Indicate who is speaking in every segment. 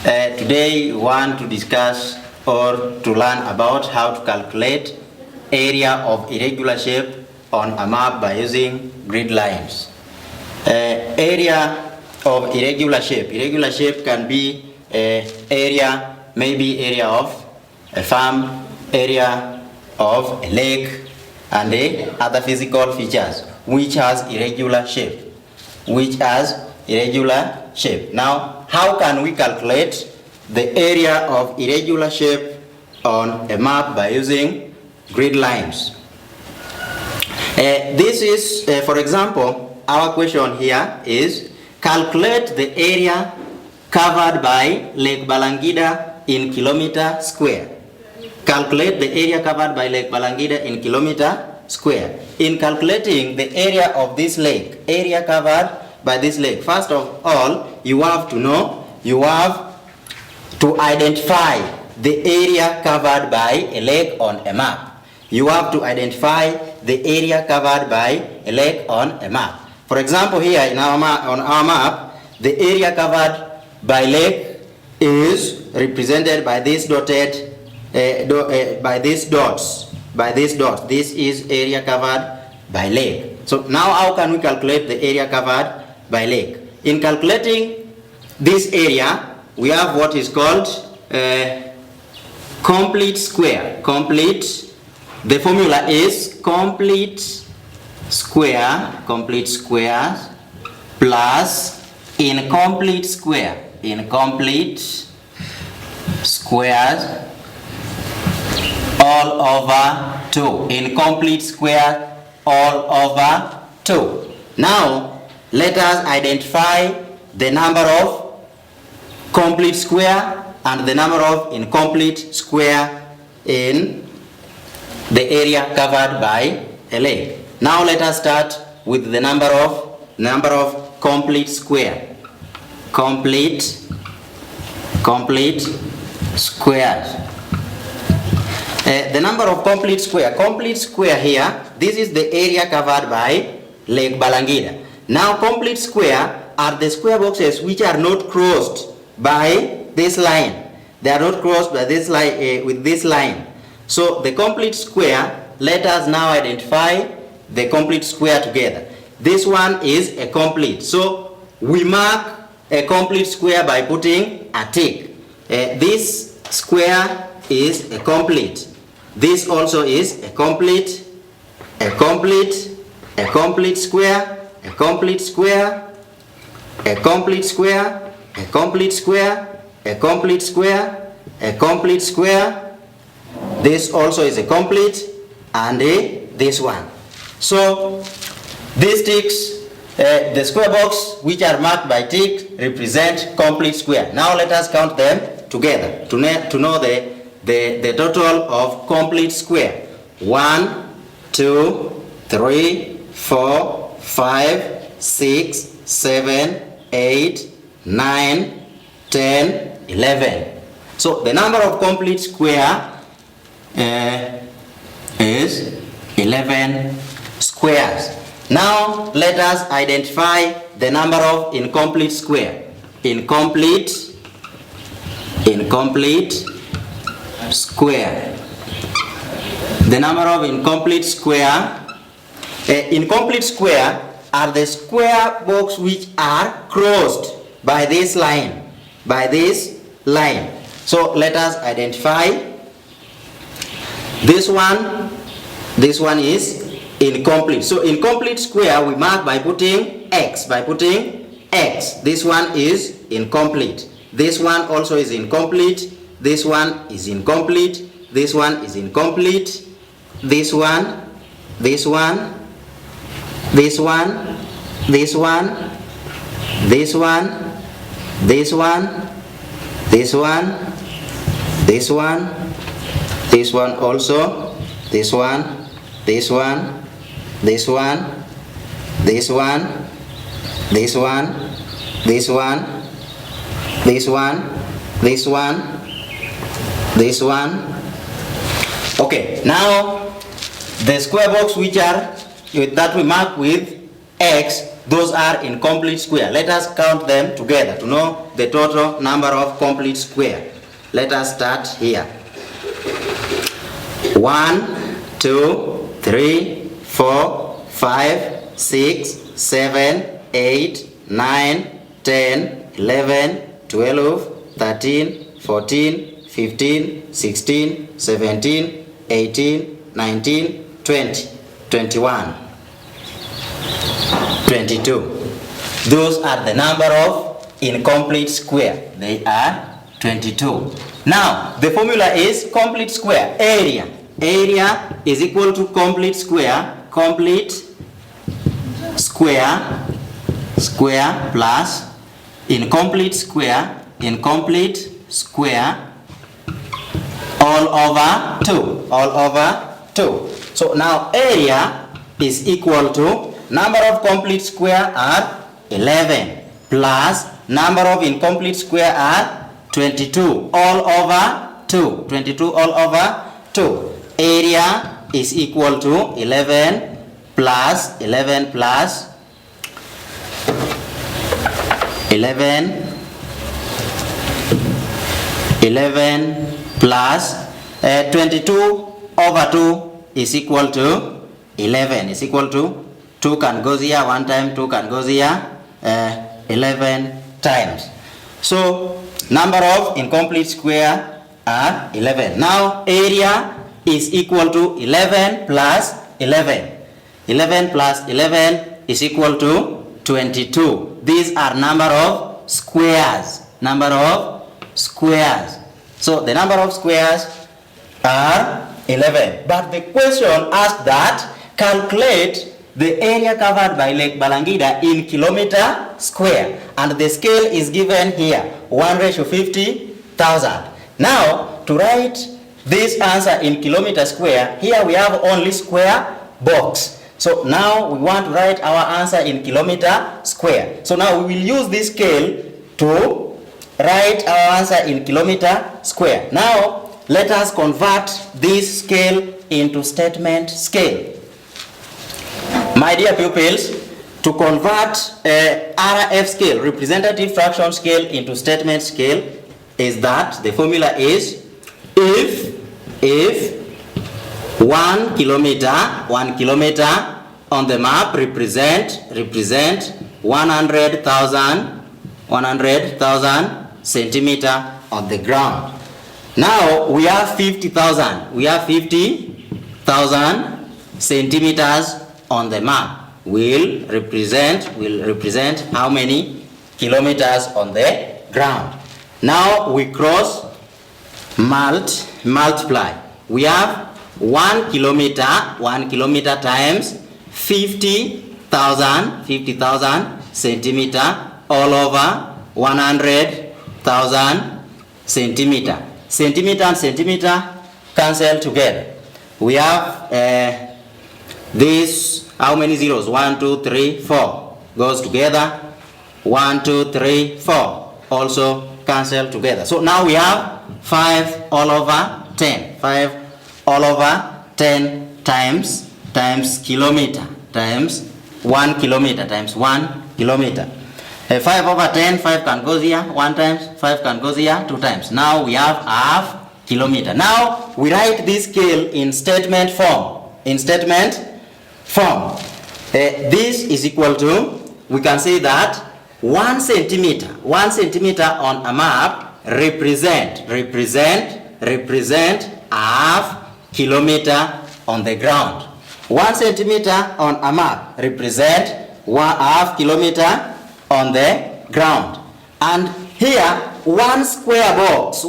Speaker 1: Today we want to discuss or to learn about how to calculate area of irregular shape on a map by using grid lines. Area of irregular shape. Irregular shape can be area, maybe area of a farm, area of a lake, and other physical features which has irregular shape. Now, how can we calculate the area of irregular shape on a map by using grid lines? This is, for example, our question here is calculate the area covered by Lake Balangida in kilometer square. Calculate the area covered by Lake Balangida in kilometer square. In calculating the area of this lake, area covered by this lake, first of all, you have to identify the area covered by a lake on a map. You have to identify the area covered by a lake on a map. For example, here on our map, the area covered by lake is represented by this dotted, by these dots. This is area covered by lake. So now how can we calculate the area covered by lake? In calculating this area, we have what is called complete square. The formula is complete square plus incomplete square. Incomplete squares all over 2. Incomplete square all over 2. Now, let us identify the number of complete square and the number of incomplete square in the area covered by a lake. Now let us start with the number of complete square. Complete squares. The number of complete square here, this is the area covered by Lake Balangida. Now complete square are the square boxes which are not crossed by this line. They are not crossed by this line with this line. So the complete square, let us now identify the complete square together. This one is a complete. So we mark a complete square by putting a tick. This square is a complete. This also is a complete, a complete square, a complete square, a complete square, a complete square, a complete square, a complete square. This also is a complete, and this one. So these ticks, the square box which are marked by tick represent complete square. Now let us count them together to know the total of complete square. 1, 2, 3, 4, 5, 6, 7, 8, 9, 10, 11. So the number of complete square is 11 squares. Now let us identify the number of incomplete square. Incomplete square. The number of incomplete square. Incomplete square are the square box which are crossed by this line. So let us identify this one. This one is incomplete. So incomplete square we mark by putting X. This one is incomplete. This one also is incomplete. This one is incomplete. This one is incomplete. This one. This one. This one. This one. This one. This one. This one. This one. This one also. This one. This one. This one. This one. This one. This one. This one. This one. This one. Okay, now the square box which are that we mark with X Those are in complete square. Let us count them together to know the total number of complete square. Let us start here. 1, 2, 3, 4, 5, 6, 7, 8, 9, 10, 11, 12, 13, 14, 15, 16, 17, 18, 19, 20, 21, 22. Those are the number of incomplete square. They are 22. Now, the formula is complete square. Area. Area is equal to complete square. Complete square. Square plus incomplete square. Incomplete square all over 2. All over 2. So now area is equal to number of complete square are 11 plus number of incomplete square are 22 all over 2. 22 all over 2. Area is equal to 11 plus 11 plus 11 plus 22 over 2 is equal to 11. Is equal to 2 can go here one time, 2 can go here 11 times. So number of incomplete square are 11. Now area is equal to 11 plus 11. 11 plus 11 is equal to 22. These are number of squares. Number of squares. So the number of squares are 11. But the question asked that calculate the area covered by Lake Balangida in kilometer square, and the scale is given here 1:50,000. Now to write this answer in kilometer square, here we have only square box. So now we want to write our answer in kilometer square. So now we will use this scale to write our answer in kilometer square. Now let us convert this scale into statement scale. My dear pupils, to convert RF scale, representative fraction scale, into statement scale is that the formula is if 1 kilometer on the map represent 100,000 centimeter on the ground. Now we have 50,000. We have 50,000 centimeters on the map. Will represent how many kilometers on the ground. Now we cross multiply. We have 1 kilometer times 50,000 centimeter all over 100,000 centimeter. Centimeter and centimeter cancel together. We have this, how many zeros? 1, 2, 3, 4 goes together. 1, 2, 3, 4 also cancel together. So now we have 5 all over 10. 5 all over 10 times kilometer times 1 kilometer times 1 kilometer. 5 over 10, 5 can go here 1 times, 5 can go here 2 times. Now we have half kilometer. Now we write this scale in statement form. In statement form. This is equal to, we can say that 1 centimeter on a map represent half kilometer on the ground. 1 centimeter on a map represent half kilometer on the ground. And here 1 square box,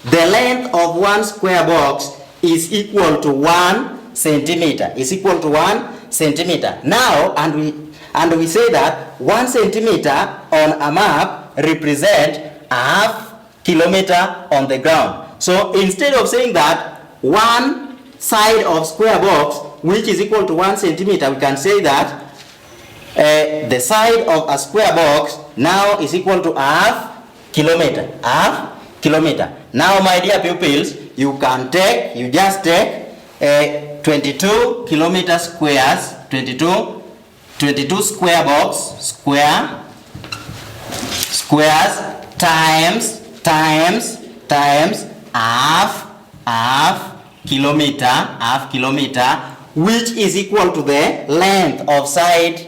Speaker 1: the length of 1 square box is equal to 1 centimeter. Is equal to 1 centimeter. Now, and we say that 1 centimeter on a map represent half kilometer on the ground. So instead of saying that 1 side of square box, which is equal to 1 centimeter, we can say that the side of a square box now is equal to half kilometer. Half kilometer. Now, my dear pupils, you just take 22 kilometer squares, 22 22 square box, squares times half kilometer, which is equal to the length of side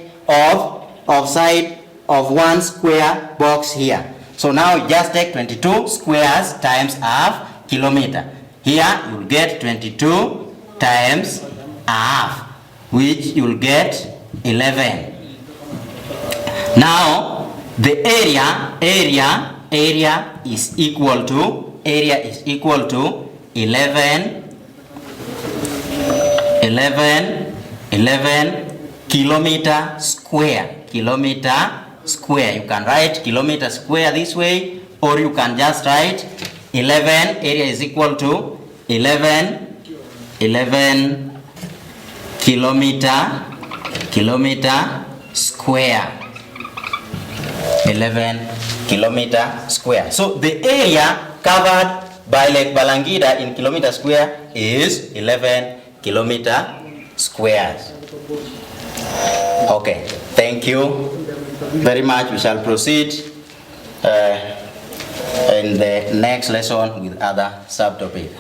Speaker 1: of one square box here. So now just take 22 squares times half kilometer. Here you'll get 22 times half, which you'll get 11. Now the area is equal to 11 kilometer square. You can write kilometer square this way, or you can just write 11, area is equal to 11 kilometer square. 11 kilometer square. So the area covered by Lake Balangida in kilometer square is 11 kilometer squares. Okay, thank you very much. We shall proceed in the next lesson with another subtopic.